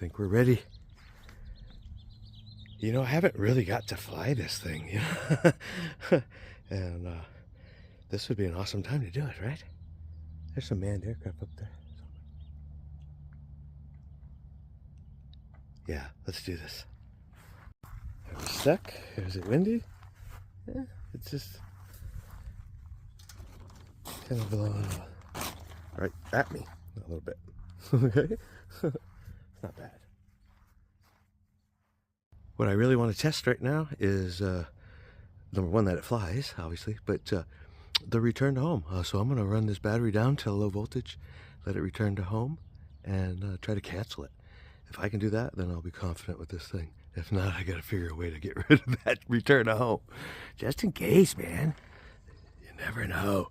think we're ready. You know, I haven't really got to fly this thing, you know? And this would be an awesome time to do it, right? There's some manned aircraft up there. Yeah, let's do this. Are we stuck? Is it windy? Yeah, it's just kind of blowing right at me a little bit. Okay? Not bad. What I really want to test right now is number one, that it flies, obviously, but the return to home. So I'm going to run this battery down to low voltage, let it return to home, and try to cancel it. If I can do that, then I'll be confident with this thing. If not, I got to figure a way to get rid of that return to home. Just in case, man. You never know.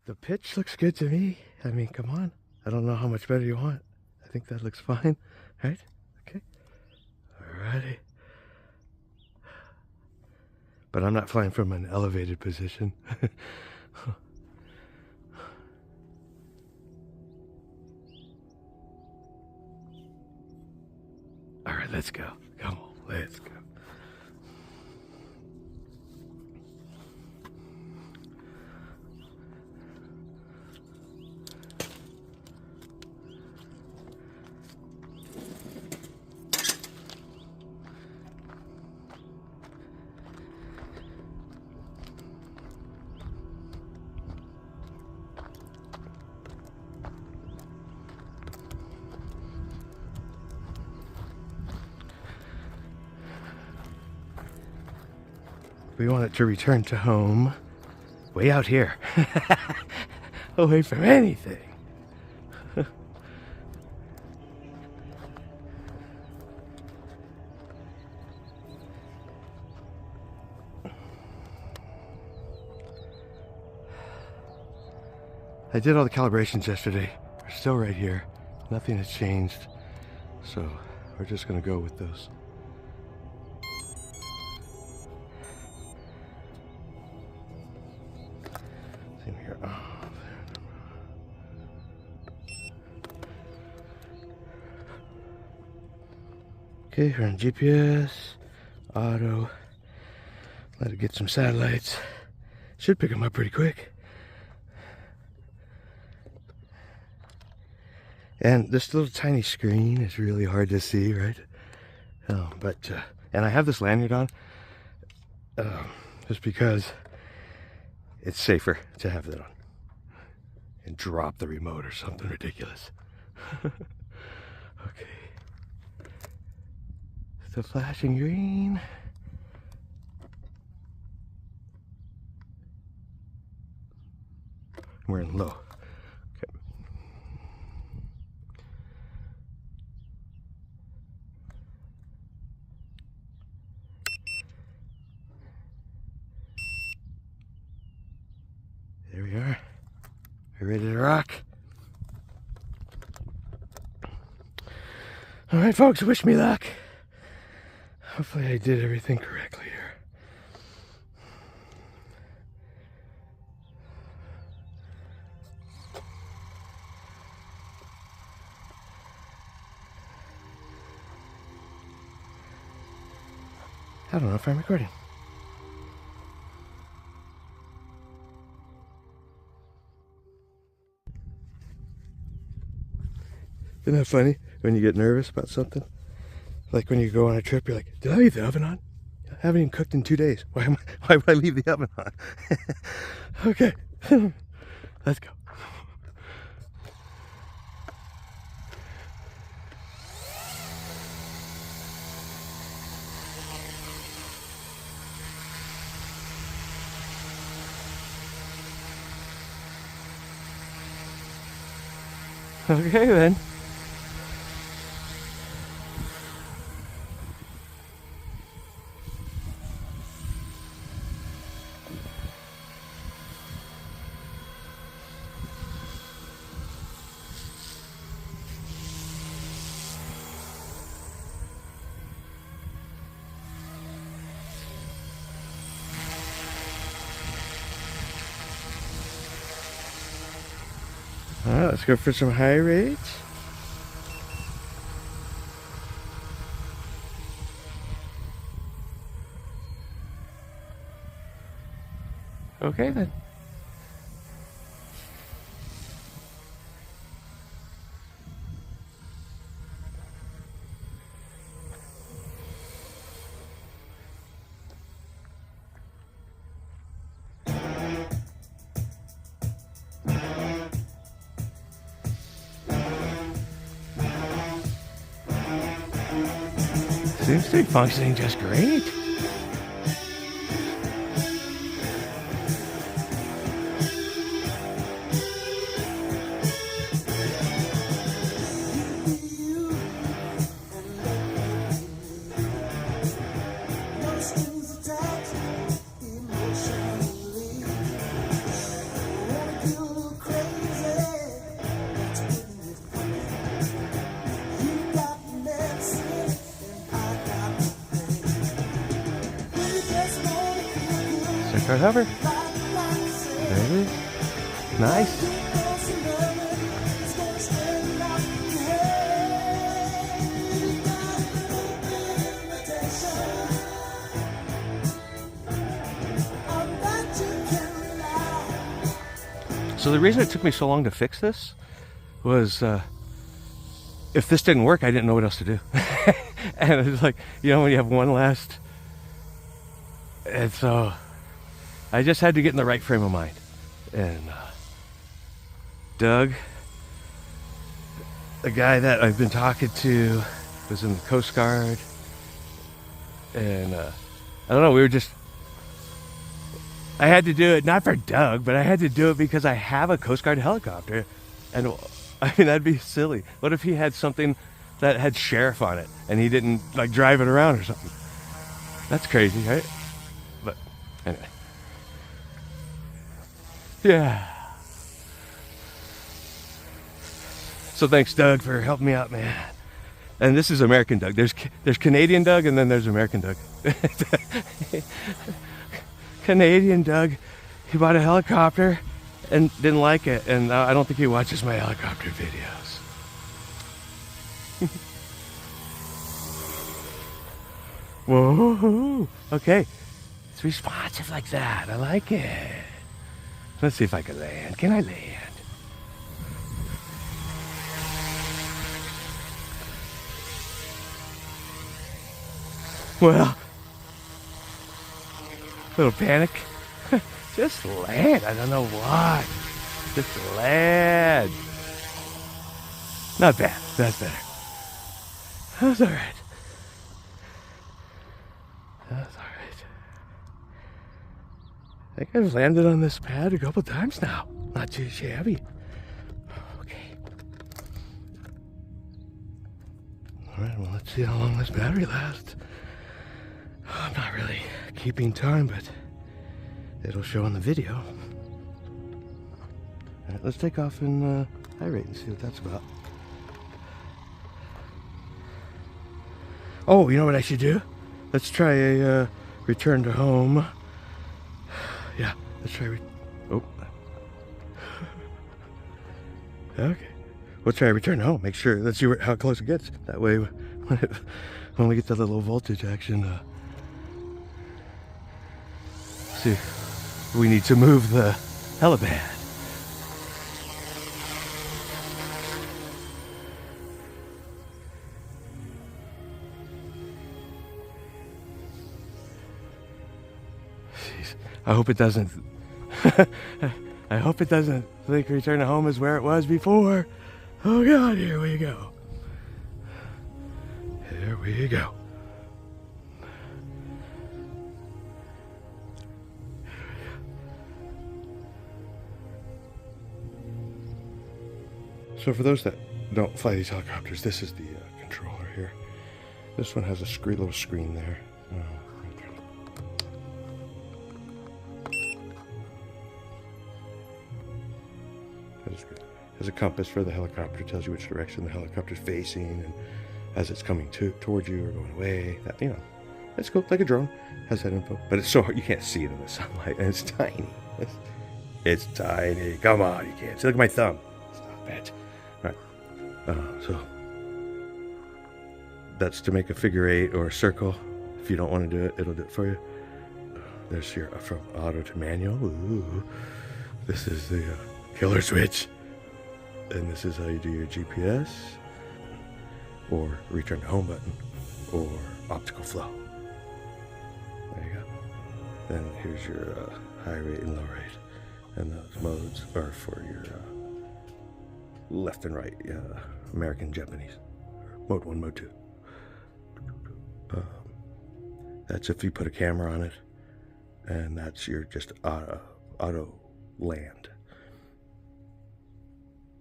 The pitch looks good to me. I mean, come on. I don't know how much better you want. I think that looks fine, right? Okay. Alrighty. But I'm not flying from an elevated position. All right, let's go. Come on, let's go. We want it to return to home way out here. Away from anything. I did all the calibrations yesterday. We're still right here. Nothing has changed. So we're just going to go with those. Here. Oh, okay, we're on GPS, auto. Let it get some satellites. Should pick them up pretty quick. And this little tiny screen is really hard to see, right? And I have this lanyard on just because it's safer to have that on and drop the remote or something ridiculous. Okay. Still flashing green. We're in low. Okay. There we are. We're ready to rock. All right, folks, wish me luck. Hopefully I did everything correctly here. I don't know if I'm recording. Isn't that funny when you get nervous about something? Like when you go on a trip, you're like, did I leave the oven on? I haven't even cooked in 2 days. Why would I leave the oven on? Okay, let's go. Okay then. All right, let's go for some high rates. Okay then. Seems to be functioning just great. Start hover. There it is. Nice. So the reason it took me so long to fix this was if this didn't work, I didn't know what else to do. And it was like, you know, when you have one last... And so I just had to get in the right frame of mind. And Doug, a guy that I've been talking to, was in the Coast Guard. And I don't know, we were just... I had to do it, not for Doug, but I had to do it because I have a Coast Guard helicopter. And I mean, that'd be silly. What if he had something that had sheriff on it and he didn't like drive it around or something? That's crazy, right? But anyway. Yeah. So thanks, Doug, for helping me out, man. And this is American Doug. There's Canadian Doug and then there's American Doug. Canadian Doug, he bought a helicopter and didn't like it, and I don't think he watches my helicopter videos. Whoa, okay, it's responsive like that. I like it. Let's see if I can land. Can I land? Well, little panic. Just land. I don't know why. Just land. Not bad. That's better. That's all right. That's all right. I think I've landed on this pad a couple times now. Not too shabby. Okay. All right. Well, let's see how long this battery lasts. I'm not really keeping time, but it'll show on the video. All right, let's take off in high rate and see what that's about. Oh, you know what I should do? Let's try a return to home. Yeah, let's try. Oh. Okay. We'll try return to home. Make sure. Let's see how close it gets. That way, when we get to the low voltage action, see. We need to move the helipad. Jeez. I hope it doesn't. I hope it doesn't think return to home is where it was before. Oh God, here we go. Here we go. So for those that don't fly these helicopters, this is the controller here. This one has a little screen there. Has a compass for the helicopter, tells you which direction the helicopter's facing, and as it's coming towards you or going away. That, you know, that's cool. Like a drone, has that info. But it's so hard, you can't see it in the sunlight, and it's tiny. It's tiny. Come on, you can't see. Look at my thumb. Stop it. All right. So that's to make a figure 8 or a circle. If you don't want to do it, it'll do it for you. There's your from auto to manual. Ooh. This is the killer switch. And this is how you do your GPS, or return to home button, or optical flow. There you go. Then here's your high rate and low rate. And those modes are for your left and right, American, Japanese. Mode 1, mode 2. That's if you put a camera on it. And that's your just auto land.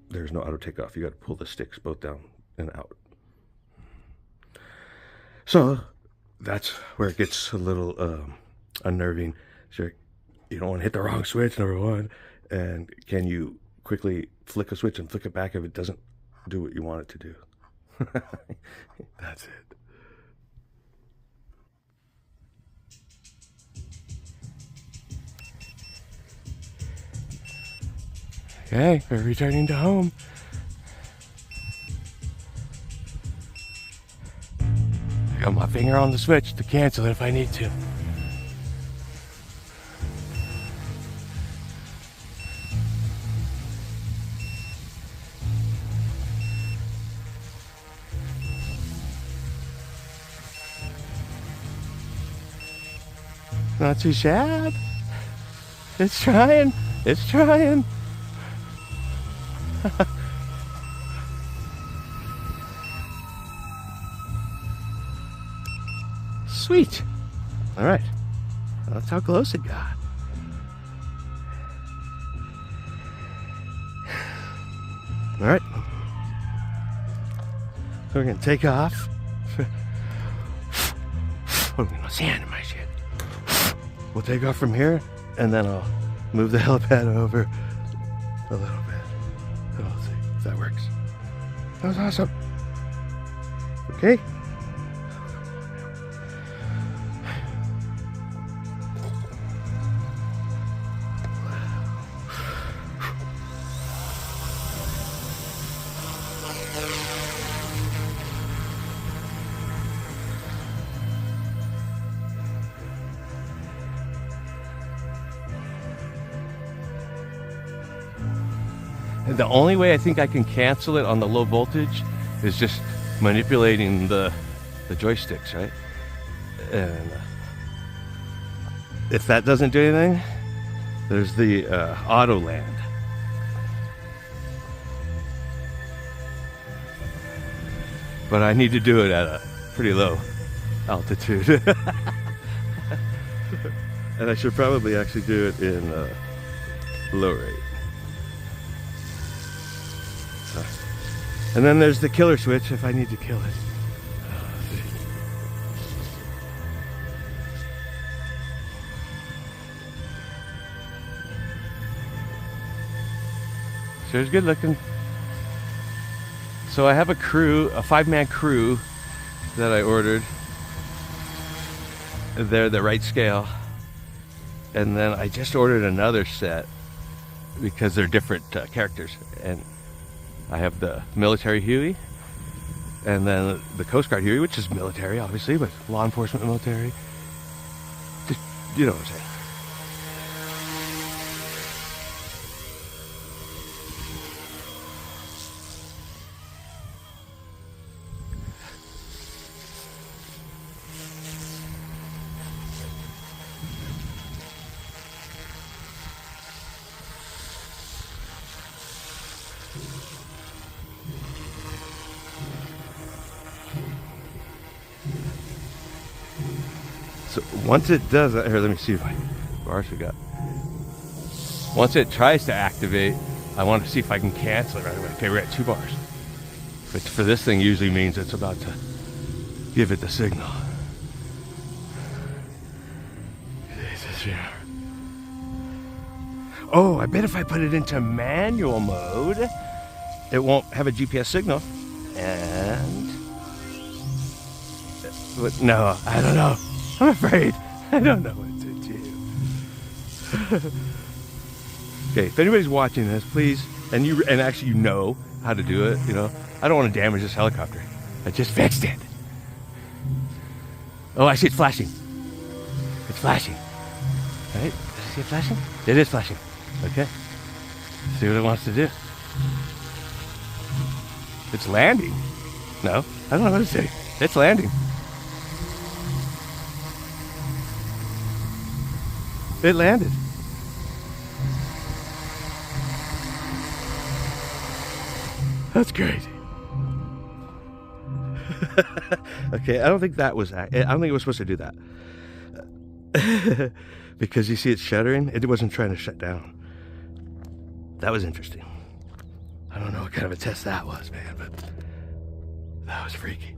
There's no auto takeoff. You got to pull the sticks both down and out. So that's where it gets a little unnerving. So you don't want to hit the wrong switch, number one. And can you quickly flick a switch and flick it back if it doesn't do what you want it to do? That's it. Okay, we're returning to home. I got my finger on the switch to cancel it if I need to. Not too shabby. It's trying. It's trying. Sweet. All right. That's how close it got. All right. So we're going to take off. Oh, no sand in my shit. We'll take off from here, and then I'll move the helipad over a little bit. And we'll see if that works. That was awesome. Okay. The only way I think I can cancel it on the low voltage is just manipulating the joysticks, right? And if that doesn't do anything, there's the auto land. But I need to do it at a pretty low altitude. And I should probably actually do it in low rate. And then there's the killer switch if I need to kill it. Sure is good looking. So I have a crew, a 5-man crew that I ordered. They're the right scale. And then I just ordered another set because they're different characters. And I have the military Huey, and then the Coast Guard Huey, which is military, obviously, but law enforcement military. Just, you know what I'm saying. So once it does that, here, let me see if I bars we got. Once it tries to activate, I want to see if I can cancel it right away. Okay, we're at 2 bars. Which for this thing usually means it's about to give it the signal. Oh, I bet if I put it into manual mode, it won't have a GPS signal. And but no, I don't know. I'm afraid. I don't know what to do. Okay, if anybody's watching this, please, and actually you know how to do it, you know, I don't want to damage this helicopter. I just fixed it. Oh, I see it's flashing. It's flashing. see it flashing? It is flashing. Okay. Let's see what it wants to do. It's landing. No, I don't know what to say. It's landing. It landed. That's crazy. Okay, I don't think that was, I don't think it was supposed to do that. Because you see it's shuttering, it wasn't trying to shut down. That was interesting. I don't know what kind of a test that was, man, but that was freaky.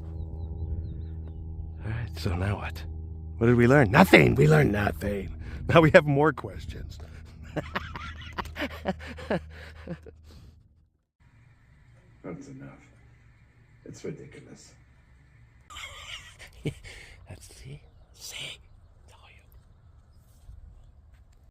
All right, so now what? What did we learn? Nothing. We learned nothing. Now we have more questions. That's enough. It's ridiculous. Let's see.